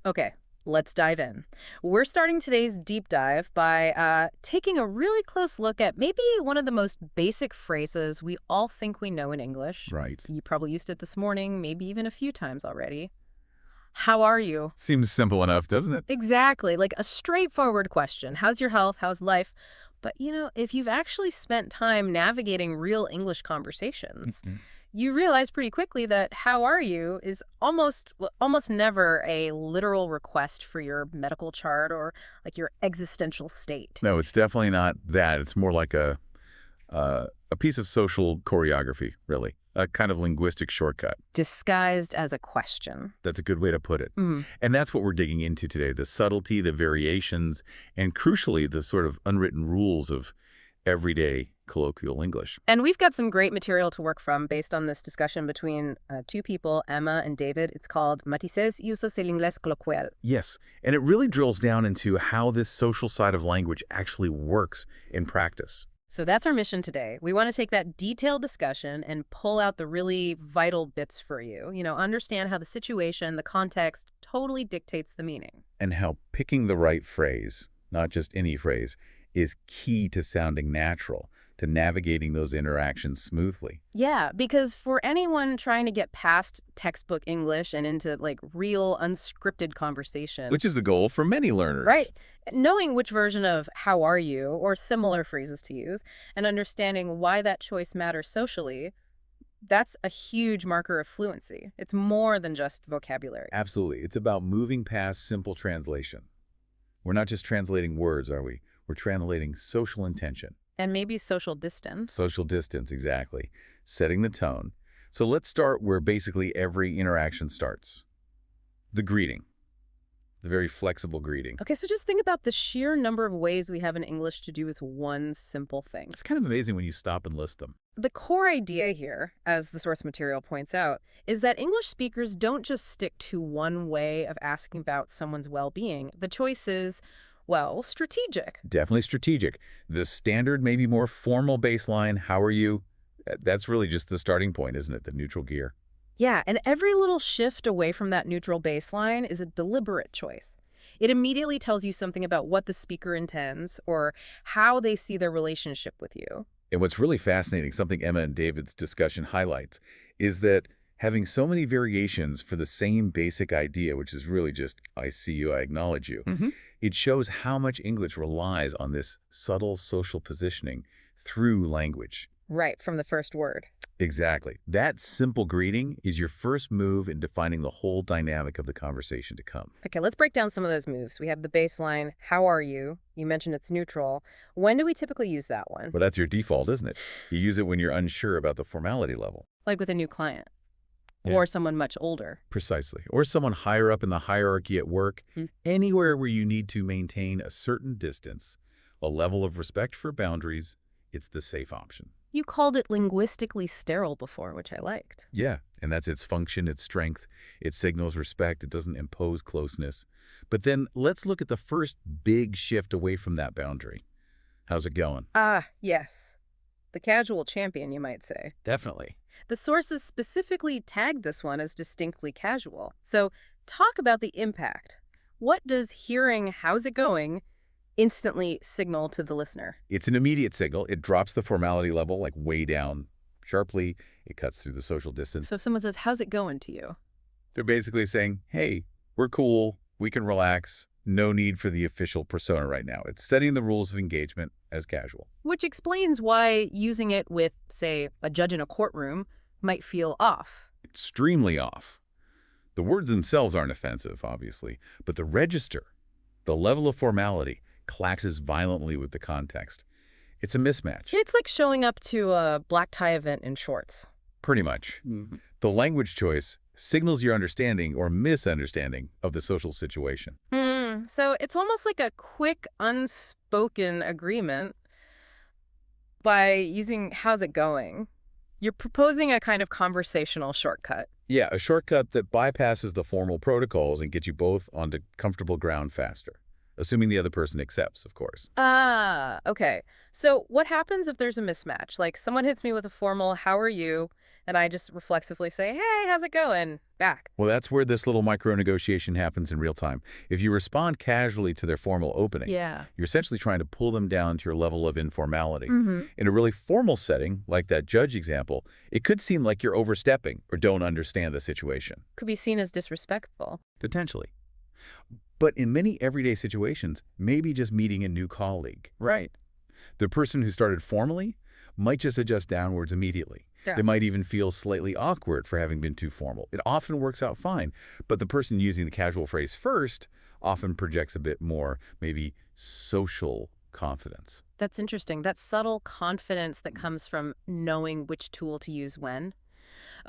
Okay, let's dive in. We're starting today's deep dive by taking a really close look at maybe one of the most basic phrases we all think we know in English. Right. You probably used it this morning, maybe even a few times already. How are you? Seems simple enough, doesn't it? Exactly, like a straightforward question. How's your health? How's life? But, if you've actually spent time navigating real English conversations, Mhm. you realize pretty quickly that how are you is almost never a literal request for your medical chart or like your existential state. No, it's definitely not that. It's more like a piece of social choreography, really. A kind of linguistic shortcut. Disguised as a question. That's a good way to put it. Mm. And that's what we're digging into today, the subtlety, the variations, and crucially, the sort of unwritten rules of everyday colloquial English. And we've got some great material to work from based on this discussion between two people, Emma and David. It's called Matices y usos del inglés coloquial. Yes, and it really drills down into how this social side of language actually works in practice. So that's our mission today. We want to take that detailed discussion and pull out the really vital bits for you. Understand how the situation, the context totally dictates the meaning. And how picking the right phrase, not just any phrase, is key to sounding natural, to navigating those interactions smoothly. Yeah, because for anyone trying to get past textbook English and into like real unscripted conversation, Which is the goal for many learners. right? Knowing which version of how are you or similar phrases to use and understanding why that choice matters socially, that's a huge marker of fluency. It's more than just vocabulary. Absolutely. It's about moving past simple translation. We're not just translating words, are we? We're translating social intention. And maybe social distance. Social distance, exactly. Setting the tone. So let's start where basically every interaction starts. The greeting. The very flexible greeting. Okay, so just think about the sheer number of ways we have in English to do with one simple thing. It's kind of amazing when you stop and list them. The core idea here, as the source material points out, is that English speakers don't just stick to one way of asking about someone's well-being. The choice is, well, strategic. Definitely strategic. The standard, maybe more formal baseline, how are you? That's really just the starting point, isn't it? The neutral gear. Yeah, and every little shift away from that neutral baseline is a deliberate choice. It immediately tells you something about what the speaker intends or how they see their relationship with you. And what's really fascinating, something Emma and David's discussion highlights, is that having so many variations for the same basic idea, which is really just, I see you, I acknowledge you, it shows how much English relies on this subtle social positioning through language. Right, from the first word. Exactly. That simple greeting is your first move in defining the whole dynamic of the conversation to come. Okay, let's break down some of those moves. We have the baseline, how are you? You mentioned it's neutral. When do we typically use that one? But that's your default, isn't it? You use it when you're unsure about the formality level. Like with a new client. Yeah. Or someone much older. Precisely. Or someone higher up in the hierarchy at work. Anywhere where you need to maintain a certain distance, a level of respect for boundaries, it's the safe option. You called it linguistically sterile before, which I liked. Yeah, and that's its function, its strength. It signals respect. It doesn't impose closeness. But then let's look at the first big shift away from that boundary. How's it going? Ah, yes. The casual champion, you might say. Definitely. The sources specifically tagged this one as distinctly casual. So talk about the impact. What does hearing "how's it going" instantly signal to the listener? It's an immediate signal. It drops the formality level like way down sharply. It cuts through the social distance. So if someone says, "How's it going to you?" They're basically saying, hey, we're cool. We can relax. No need for the official persona right now. It's setting the rules of engagement as casual. Which explains why using it with, say, a judge in a courtroom might feel off. Extremely off. The words themselves aren't offensive, obviously, but the register, the level of formality, clashes violently with the context. It's a mismatch. It's like showing up to a black tie event in shorts. Pretty much. The language choice signals your understanding or misunderstanding of the social situation. So it's almost like a quick, unspoken agreement by using "how's it going." You're proposing a kind of conversational shortcut. Yeah, a shortcut that bypasses the formal protocols and gets you both onto comfortable ground faster. Assuming the other person accepts, of course. Ah, okay. So what happens if there's a mismatch? Like someone hits me with a formal "how are you?" and I just reflexively say, "Hey, how's it going?" back. Well, that's where this little micro-negotiation happens in real time. If you respond casually to their formal opening, Yeah. you're essentially trying to pull them down to your level of informality. Mm-hmm. In a really formal setting, like that judge example, it could seem like you're overstepping or don't understand the situation. Could be seen as disrespectful. Potentially. But in many everyday situations, maybe just meeting a new colleague. Right. The person who started formally might just adjust downwards immediately. Yeah. They might even feel slightly awkward for having been too formal. It often works out fine, but the person using the casual phrase first often projects a bit more, maybe social confidence. That's interesting. That subtle confidence that comes from knowing which tool to use when.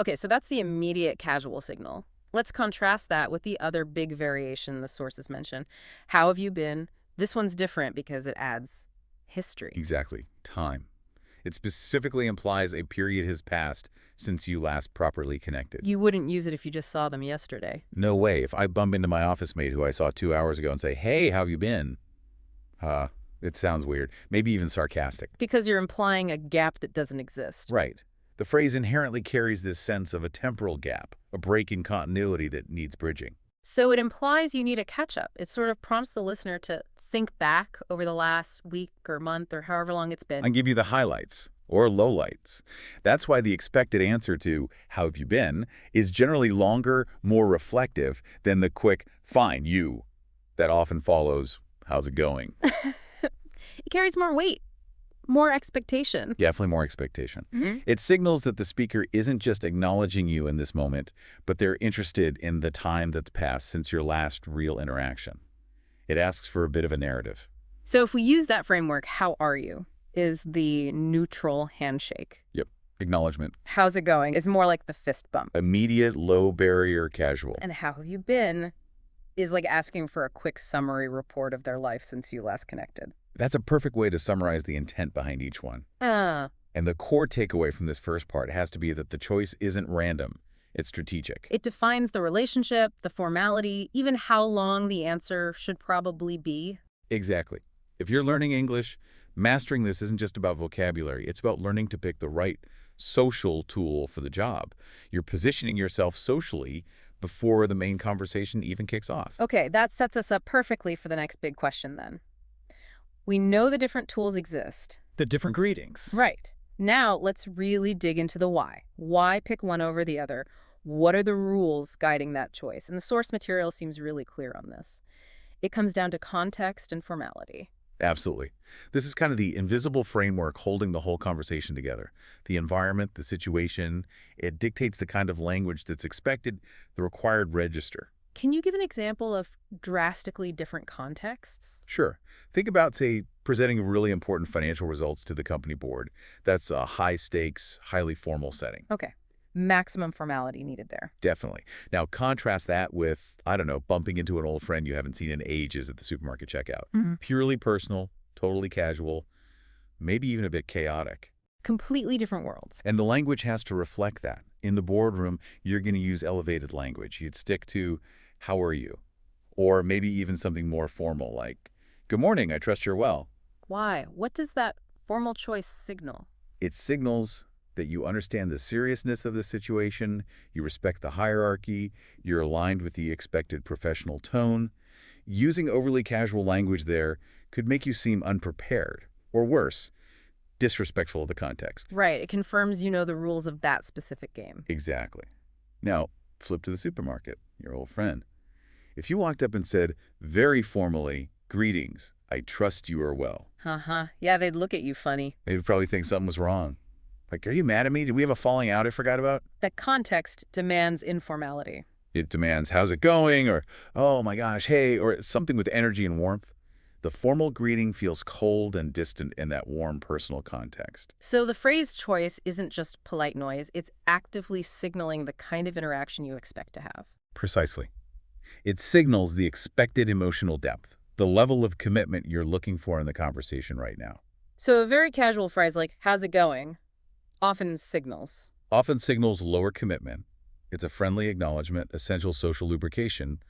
Okay, so that's the immediate casual signal. Let's contrast that with the other big variation the sources mention. How have you been? This one's different because it adds history. Exactly. Time. It specifically implies a period has passed since you last properly connected. You wouldn't use it if you just saw them yesterday. No way. If I bump into my office mate who I saw 2 hours ago and say, "Hey, how have you been?" It sounds weird. Maybe even sarcastic. Because you're implying a gap that doesn't exist. Right. The phrase inherently carries this sense of a temporal gap, a break in continuity that needs bridging. So it implies you need a catch-up. It sort of prompts the listener to think back over the last week or month or however long it's been. I give you the highlights or lowlights. That's why the expected answer to "how have you been" is generally longer, more reflective than the quick "fine, you" that often follows "how's it going?" It carries more weight, more expectation. Definitely more expectation. Mm-hmm. It signals that the speaker isn't just acknowledging you in this moment, but they're interested in the time that's passed since your last real interaction. It asks for a bit of a narrative. So if we use that framework, how are you is the neutral handshake. Yep. Acknowledgement. How's it going is more like the fist bump. Immediate, low barrier, casual. And how have you been is like asking for a quick summary report of their life since you last connected. That's a perfect way to summarize the intent behind each one. Uh, And the core takeaway from this first part has to be that the choice isn't random. It's strategic. It defines the relationship, the formality, even how long the answer should probably be. Exactly. If you're learning English, mastering this isn't just about vocabulary. It's about learning to pick the right social tool for the job. You're positioning yourself socially before the main conversation even kicks off. Okay, that sets us up perfectly for the next big question then. We know the different tools exist. The different greetings. Right. Now let's really dig into the why. Why pick one over the other? What are the rules guiding that choice? And the source material seems really clear on this. It comes down to context and formality. Absolutely. This is kind of the invisible framework holding the whole conversation together. The environment, the situation, it dictates the kind of language that's expected, the required register. Can you give an example of drastically different contexts? Sure. Think about, say, presenting really important financial results to the company board. That's a high-stakes, highly formal setting. Okay. Maximum formality needed there. Definitely. Now, contrast that with, I don't know, bumping into an old friend you haven't seen in ages at the supermarket checkout. Mhm. Purely personal, totally casual, maybe even a bit chaotic. Completely different worlds. And the language has to reflect that. In the boardroom, you're going to use elevated language. You'd stick to, "How are you?" Or maybe even something more formal like, "Good morning, I trust you're well." Why? What does that formal choice signal? It signals that you understand the seriousness of the situation, you respect the hierarchy, you're aligned with the expected professional tone. Using overly casual language there could make you seem unprepared, or worse, disrespectful of the context. Right. It confirms you know the rules of that specific game. Exactly. Now, flip to the supermarket, your old friend. If you walked up and said, very formally, "Greetings, I trust you are well," Uh-huh. Yeah, they'd look at you funny. they would probably think something was wrong. Like, "Are you mad at me? Did we have a falling out I forgot about?" That context demands informality. It demands, "How's it going?" or "Oh my gosh, hey," or something with energy and warmth. The formal greeting feels cold and distant in that warm personal context. So the phrase choice isn't just polite noise, it's actively signaling the kind of interaction you expect to have. Precisely. It signals the expected emotional depth, the level of commitment you're looking for in the conversation right now. So a very casual phrase like, how's it going, often signals. Often signals lower commitment. It's a friendly acknowledgement, essential social lubrication,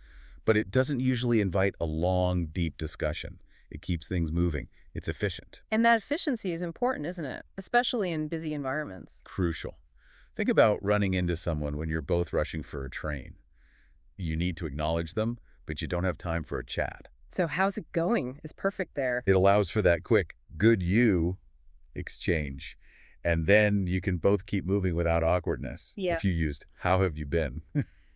but it doesn't usually invite a long, deep discussion. It keeps things moving. It's efficient. And that efficiency is important, isn't it? Especially in busy environments. Crucial. Think about running into someone when you're both rushing for a train. You need to acknowledge them, but you don't have time for a chat. So how's it going is perfect there. It allows for that quick, good you exchange. And then you can both keep moving without awkwardness Yeah. if you used, how have you been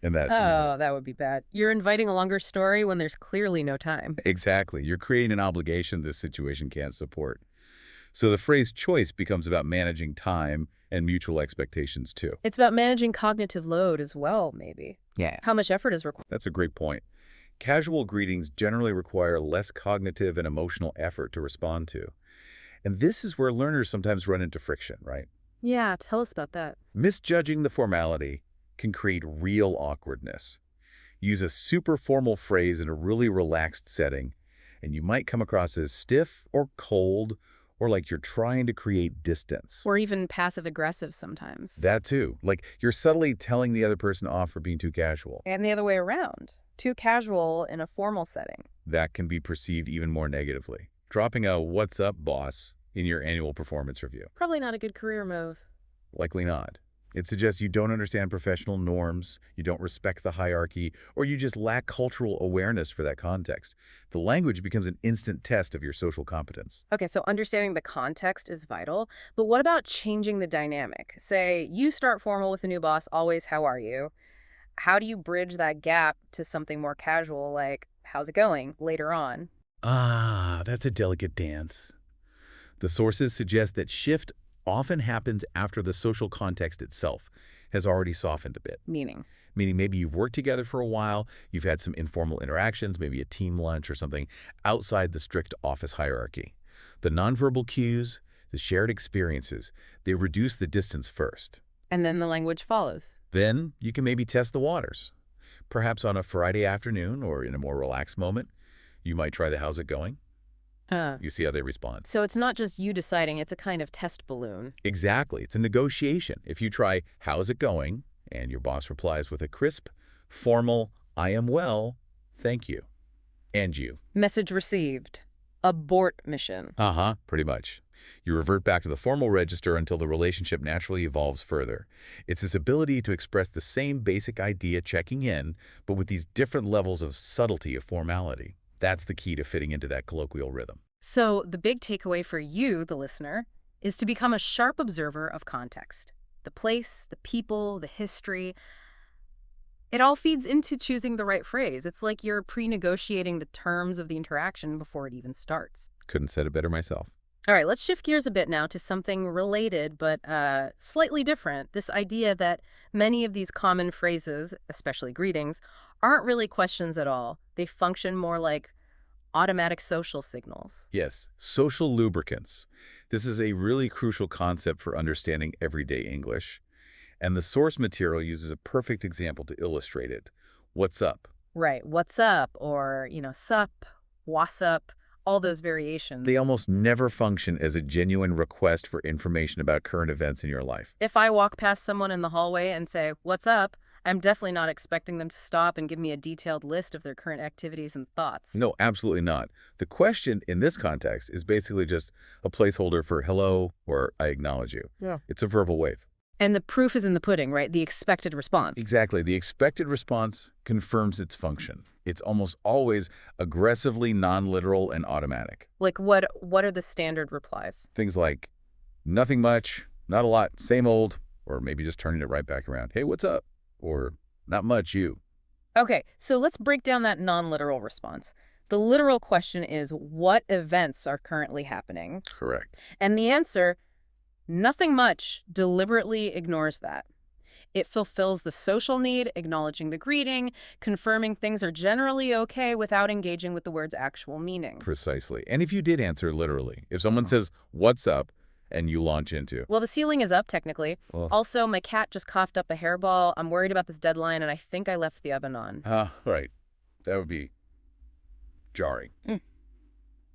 in that scenario. Oh, that would be bad. You're inviting a longer story when there's clearly no time. Exactly. You're creating an obligation this situation can't support. So the phrase choice becomes about managing time and mutual expectations too. It's about managing cognitive load as well, maybe. Yeah. How much effort is required? That's a great point. Casual greetings generally require less cognitive and emotional effort to respond to. And this is where learners sometimes run into friction, right? Yeah, tell us about that. Misjudging the formality can create real awkwardness. Use a super formal phrase in a really relaxed setting, and you might come across as stiff or cold or like you're trying to create distance. Or even passive-aggressive sometimes. That too. Like you're subtly telling the other person off for being too casual. And the other way around. Too casual in a formal setting. That can be perceived even more negatively. Dropping a "what's up, boss" in your annual performance review. Probably not a good career move. Likely not. It suggests you don't understand professional norms, you don't respect the hierarchy, or you just lack cultural awareness for that context. The language becomes an instant test of your social competence. Okay, so understanding the context is vital, but what about changing the dynamic? Say, you start formal with a new boss, always, how are you? How do you bridge that gap to something more casual, like, how's it going, later on? Ah, that's a delicate dance. The sources suggest that shift often happens after the social context itself has already softened a bit. Meaning? Meaning maybe you've worked together for a while, you've had some informal interactions, maybe a team lunch or something outside the strict office hierarchy. The nonverbal cues, the shared experiences, they reduce the distance first. And then the language follows. Then you can maybe test the waters. Perhaps on a Friday afternoon or in a more relaxed moment, you might try the "how's it going?" You see how they respond. So it's not just you deciding, it's a kind of test balloon. Exactly. It's a negotiation. If you try "how's it going?" and your boss replies with a crisp, formal "I am well, thank you." And you. Message received. Abort mission. Pretty much. You revert back to the formal register until the relationship naturally evolves further. It's this ability to express the same basic idea checking in, but with these different levels of subtlety of formality. That's the key to fitting into that colloquial rhythm. So the big takeaway for you, the listener, is to become a sharp observer of context. The place, the people, the history. It all feeds into choosing the right phrase. It's like you're pre-negotiating the terms of the interaction before it even starts. Couldn't said it better myself. All right, let's shift gears a bit now to something related but slightly different. This idea that many of these common phrases, especially greetings, aren't really questions at all. They function more like automatic social signals. Yes, social lubricants. This is a really crucial concept for understanding everyday English. And the source material uses a perfect example to illustrate it. What's up? Right. What's up? Or, sup, what's up, all those variations. They almost never function as a genuine request for information about current events in your life. If I walk past someone in the hallway and say, what's up? I'm definitely not expecting them to stop and give me a detailed list of their current activities and thoughts. No, absolutely not. The question in this context is basically just a placeholder for hello or I acknowledge you. Yeah. It's a verbal wave. And the proof is in the pudding, right? The expected response. Exactly. The expected response confirms its function. It's almost always aggressively non-literal and automatic. Like what are the standard replies? Things like nothing much, not a lot, same old, or maybe just turning it right back around. Hey, what's up? Or not much, you. Okay, so let's break down that non-literal response. The literal question is, what events are currently happening? Correct. And the answer, nothing much, deliberately ignores that. It fulfills the social need, acknowledging the greeting, confirming things are generally okay without engaging with the word's actual meaning. Precisely. And if you did answer literally, if someone says, what's up, and you launch into, Well, the ceiling is up, technically. well, Also, my cat just coughed up a hairball. I'm worried about this deadline, and I think I left the oven on. right. That would be jarring.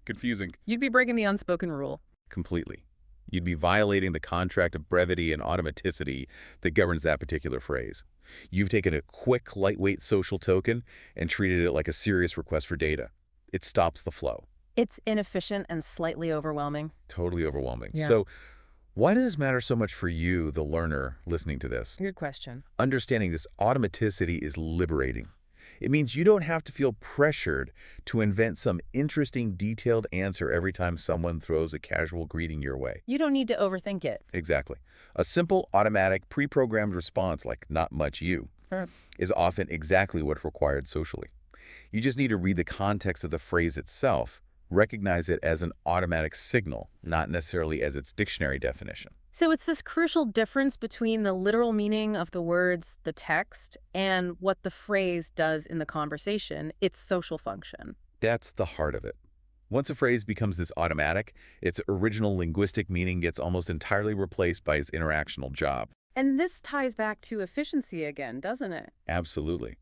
Confusing. You'd be breaking the unspoken rule. Completely. You'd be violating the contract of brevity and automaticity that governs that particular phrase. You've taken a quick, lightweight social token and treated it like a serious request for data. It stops the flow. It's inefficient and slightly overwhelming. Totally overwhelming. Yeah. So Why does this matter so much for you, the learner, listening to this? Good question. Understanding this automaticity is liberating. It means you don't have to feel pressured to invent some interesting, detailed answer every time someone throws a casual greeting your way. You don't need to overthink it. Exactly. A simple, automatic, pre-programmed response like "not much you" Sure. is often exactly what's required socially. You just need to read the context of the phrase itself, recognize it as an automatic signal, not necessarily as its dictionary definition. So it's this crucial difference between the literal meaning of the words, the text, and what the phrase does in the conversation, its social function. That's the heart of it. Once a phrase becomes this automatic, its original linguistic meaning gets almost entirely replaced by its interactional job. And this ties back to efficiency again, doesn't it? Absolutely.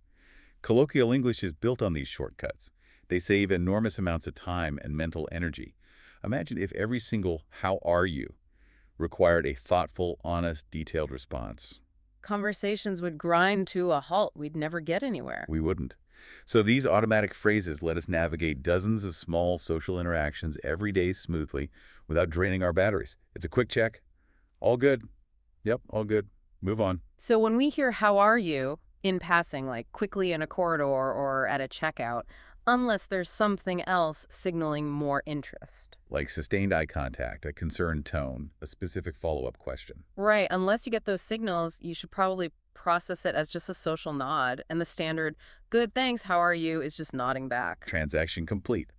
Colloquial English is built on these shortcuts. They save enormous amounts of time and mental energy. Imagine if every single "how are you" required a thoughtful, honest, detailed response. Conversations would grind to a halt. We'd never get anywhere. We wouldn't. So these automatic phrases let us navigate dozens of small social interactions every day smoothly without draining our batteries. It's a quick check. All good. Yep, all good. Move on. So when we hear "how are you" in passing, like quickly in a corridor or at a checkout, unless there's something else signaling more interest. Like sustained eye contact, a concerned tone, a specific follow-up question. Right, unless you get those signals, you should probably process it as just a social nod, and the standard "good, thanks, how are you" is just nodding back. Transaction complete.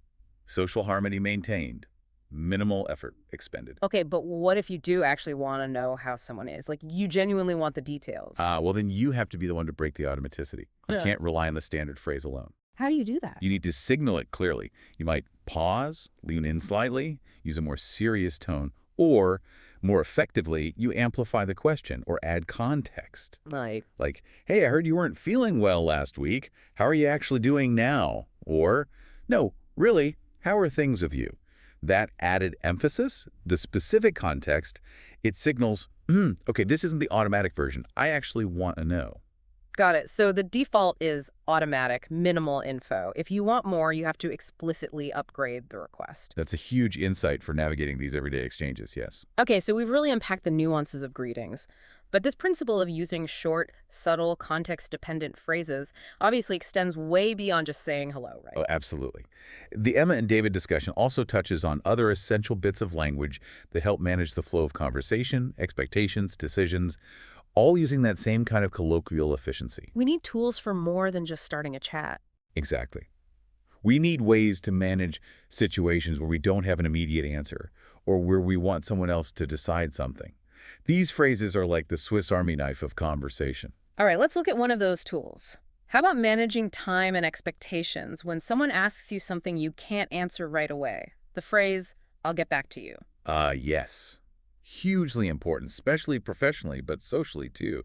Social harmony maintained. Minimal effort expended. Okay, but what if you do actually want to know how someone is? Like, you genuinely want the details. Well, then you have to be the one to break the automaticity. You Yeah. can't rely on the standard phrase alone. How do you do that? You need to signal it clearly. You might pause, lean in slightly, use a more serious tone, or more effectively, you amplify the question or add context. Like, hey, I heard you weren't feeling well last week. How are you actually doing now? Or, no, really, how are things with you? That added emphasis, the specific context, it signals, okay, this isn't the automatic version. I actually want to know. Got it. So the default is automatic, minimal info. If you want more, you have to explicitly upgrade the request. That's a huge insight for navigating these everyday exchanges, yes. Okay, so we've really unpacked the nuances of greetings. But this principle of using short, subtle, context-dependent phrases obviously extends way beyond just saying hello, right? Oh, absolutely. The Emma and David discussion also touches on other essential bits of language that help manage the flow of conversation, expectations, decisions, all using that same kind of colloquial efficiency. We need tools for more than just starting a chat. Exactly. We need ways to manage situations where we don't have an immediate answer or where we want someone else to decide something. These phrases are like the Swiss Army knife of conversation. All right, let's look at one of those tools. How about managing time and expectations when someone asks you something you can't answer right away? The phrase, "I'll get back to you." Yes. Hugely important, especially professionally, but socially too.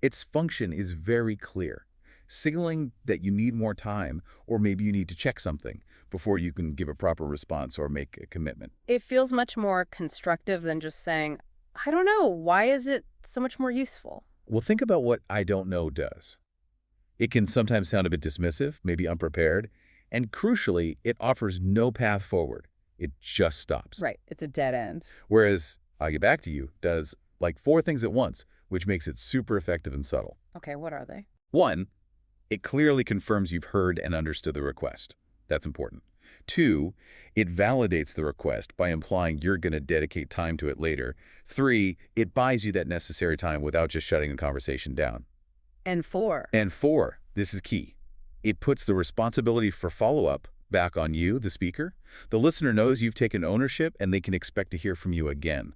Its function is very clear, signaling that you need more time or maybe you need to check something before you can give a proper response or make a commitment. It feels much more constructive than just saying, "I don't know, why is it so much more useful?" Well, think about what "I don't know" does. It can sometimes sound a bit dismissive, maybe unprepared, and crucially, it offers no path forward. It just stops. Right, it's a dead end. Whereas "I'll get back to you" does like 4 things at once, which makes it super effective and subtle. Okay, what are they? 1, it clearly confirms you've heard and understood the request. That's important. 2, it validates the request by implying you're going to dedicate time to it later. 3, it buys you that necessary time without just shutting the conversation down. And 4. And 4, this is key. It puts the responsibility for follow-up back on you, the speaker. The listener knows you've taken ownership and they can expect to hear from you again.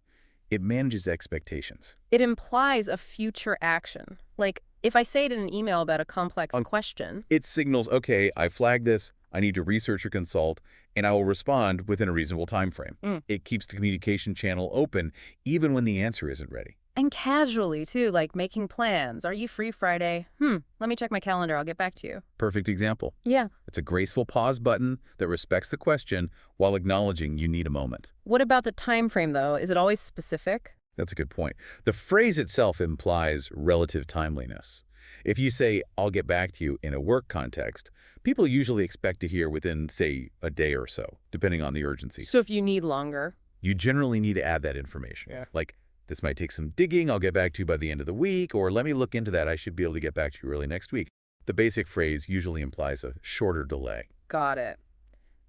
It manages expectations. It implies a future action. Like, if I say it in an email about a complex question. It signals, okay, I flagged this, I need to research or consult, and I will respond within a reasonable time frame. It keeps the communication channel open even when the answer isn't ready. And casually, too, like making plans. "Are you free Friday? Let me check my calendar. I'll get back to you." Perfect example. Yeah. It's a graceful pause button that respects the question while acknowledging you need a moment. What about the time frame, though? Is it always specific? That's a good point. The phrase itself implies relative timeliness. If you say, "I'll get back to you" in a work context, people usually expect to hear within, say, a day or so, depending on the urgency. So if you need longer. You generally need to add that information. Yeah. Like, This might take some digging. I'll get back to you by the end of the week, or let me look into that. I should be able to get back to you early next week. The basic phrase usually implies a shorter delay. Got it.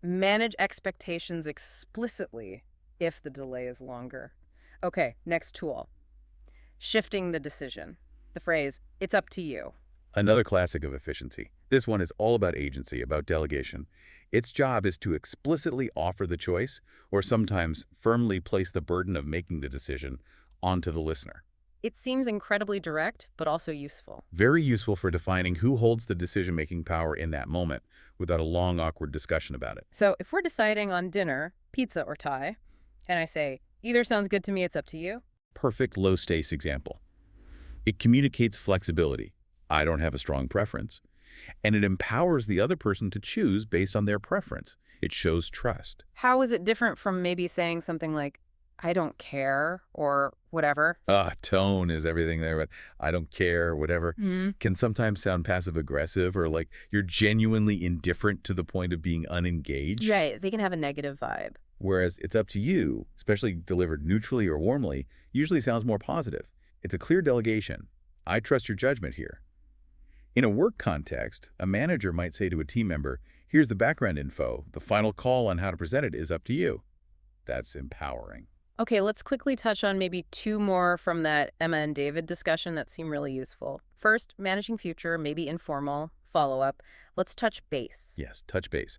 Manage expectations explicitly if the delay is longer. Okay, next tool. Shifting the decision. The phrase, it's up to you. Another classic of efficiency. This one is all about agency, about delegation. Its job is to explicitly offer the choice, or sometimes firmly place the burden of making the decision onto the listener. It seems incredibly direct, but also useful. Very useful for defining who holds the decision-making power in that moment without a long, awkward discussion about it. So if we're deciding on dinner, pizza or Thai, and I say, either sounds good to me, it's up to you. Perfect low-stakes example. It communicates flexibility. I don't have a strong preference. And it empowers the other person to choose based on their preference. It shows trust. How is it different from maybe saying something like, I don't care, or whatever? Tone is everything there, but I don't care, whatever, can sometimes sound passive-aggressive or like you're genuinely indifferent to the point of being unengaged. Right, they can have a negative vibe. Whereas it's up to you, especially delivered neutrally or warmly, usually sounds more positive. It's a clear delegation. I trust your judgment here. In a work context, a manager might say to a team member, here's the background info. The final call on how to present it is up to you. That's empowering. Okay, let's quickly touch on maybe two more from that Emma and David discussion that seem really useful. First, managing future, maybe informal, follow-up. Let's touch base. Yes, touch base.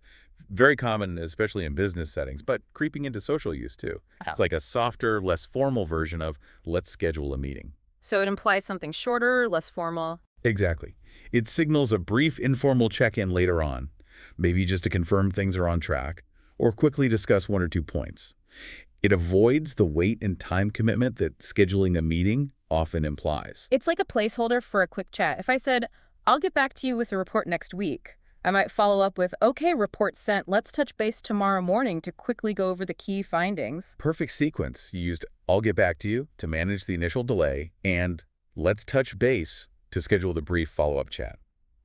Very common, especially in business settings, but creeping into social use too. It's like a softer, less formal version of let's schedule a meeting. So it implies something shorter, less formal. Exactly. It signals a brief informal check-in later on, maybe just to confirm things are on track, or quickly discuss one or two points. It avoids the weight and time commitment that scheduling a meeting often implies. It's like a placeholder for a quick chat. If I said, I'll get back to you with a report next week, I might follow up with, okay, report sent. Let's touch base tomorrow morning to quickly go over the key findings. Perfect sequence. You used I'll get back to you to manage the initial delay and let's touch base to schedule the brief follow-up chat.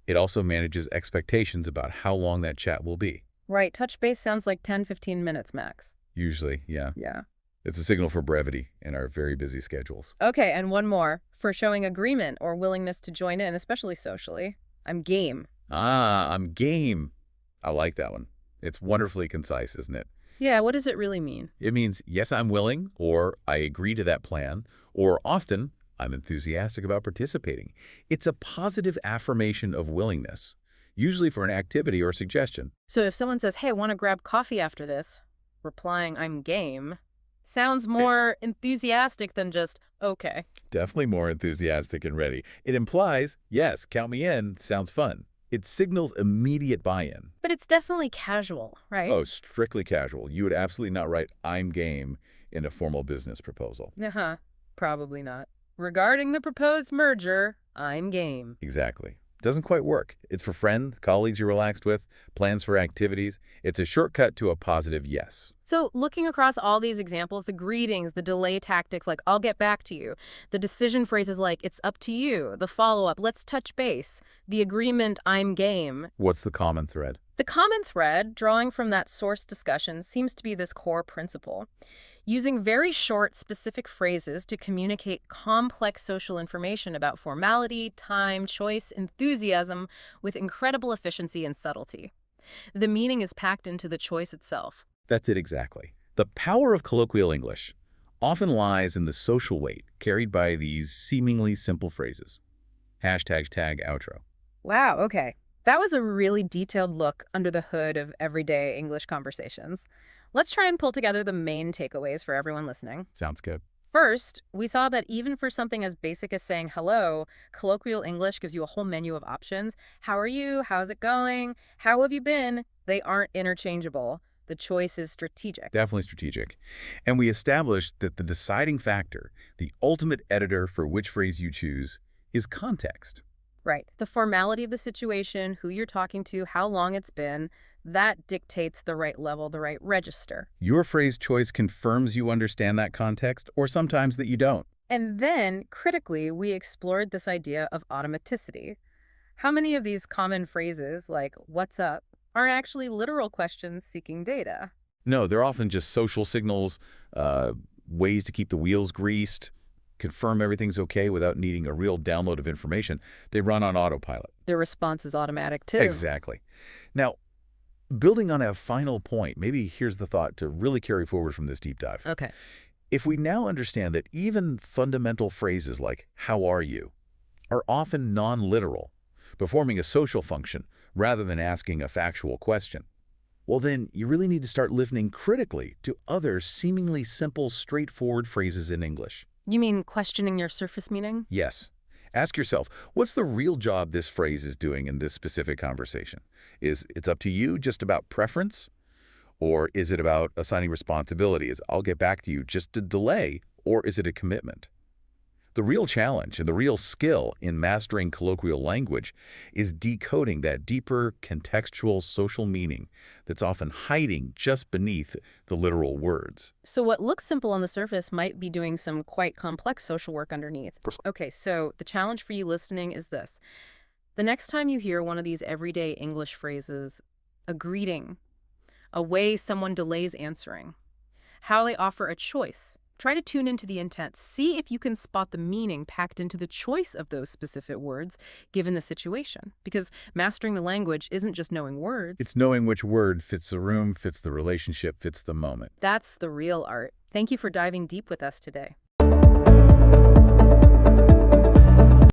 It also manages expectations about how long that chat will be. Right, touch base sounds like 10-15 minutes max. Usually, yeah. Yeah. It's a signal for brevity in our very busy schedules. Okay, and one more. For showing agreement or willingness to join in, especially socially. I'm game. I'm game. I like that one. It's wonderfully concise, isn't it? Yeah, what does it really mean? It means, yes, I'm willing, or I agree to that plan, or often, I'm enthusiastic about participating. It's a positive affirmation of willingness, usually for an activity or suggestion. So if someone says, hey, I want to grab coffee after this, replying, I'm game, sounds more enthusiastic than just, okay. Definitely more enthusiastic and ready. It implies, yes, count me in, sounds fun. It signals immediate buy-in. But it's definitely casual, right? Oh, strictly casual. You would absolutely not write I'm game in a formal business proposal. Probably not. Regarding the proposed merger, I'm game. Exactly. Doesn't quite work. It's for friends, colleagues you're relaxed with, plans for activities. It's a shortcut to a positive yes. So looking across all these examples, the greetings, the delay tactics like I'll get back to you, the decision phrases like it's up to you, the follow-up, let's touch base, the agreement, I'm game. What's the common thread? The common thread, drawing from that source discussion, seems to be this core principle. Using very short, specific phrases to communicate complex social information about formality, time, choice, enthusiasm with incredible efficiency and subtlety. The meaning is packed into the choice itself. That's it exactly. The power of colloquial English often lies in the social weight carried by these seemingly simple phrases. #tag outro. Wow, okay. That was a really detailed look under the hood of everyday English conversations. Let's try and pull together the main takeaways for everyone listening. Sounds good. First, we saw that even for something as basic as saying hello, colloquial English gives you a whole menu of options. How are you? How's it going? How have you been? They aren't interchangeable. The choice is strategic. Definitely strategic. And we established that the deciding factor, the ultimate editor for which phrase you choose, is context. Right. The formality of the situation, who you're talking to, how long it's been, that dictates the right level, the right register. Your phrase choice confirms you understand that context, or sometimes that you don't. And then, critically, we explored this idea of automaticity. How many of these common phrases, like what's up, are actually literal questions seeking data? No, they're often just social signals, ways to keep the wheels greased, confirm everything's okay without needing a real download of information. They run on autopilot. Their response is automatic, too. Exactly. Now, building on a final point, maybe here's the thought to really carry forward from this deep dive. Okay. If we now understand that even fundamental phrases like, how are you, are often non-literal, performing a social function rather than asking a factual question, well then you really need to start listening critically to other seemingly simple, straightforward phrases in English. You mean questioning your surface meaning? Yes. Ask yourself, what's the real job this phrase is doing in this specific conversation? Is it's up to you just about preference? Or is it about assigning responsibility? Is I'll get back to you just a delay? Or is it a commitment? The real challenge and the real skill in mastering colloquial language is decoding that deeper contextual social meaning that's often hiding just beneath the literal words. So what looks simple on the surface might be doing some quite complex social work underneath. Okay, so the challenge for you listening is this. The next time you hear one of these everyday English phrases, a greeting, a way someone delays answering, how they offer a choice, try to tune into the intent. See if you can spot the meaning packed into the choice of those specific words given the situation. Because mastering the language isn't just knowing words. It's knowing which word fits the room, fits the relationship, fits the moment. That's the real art. Thank you for diving deep with us today.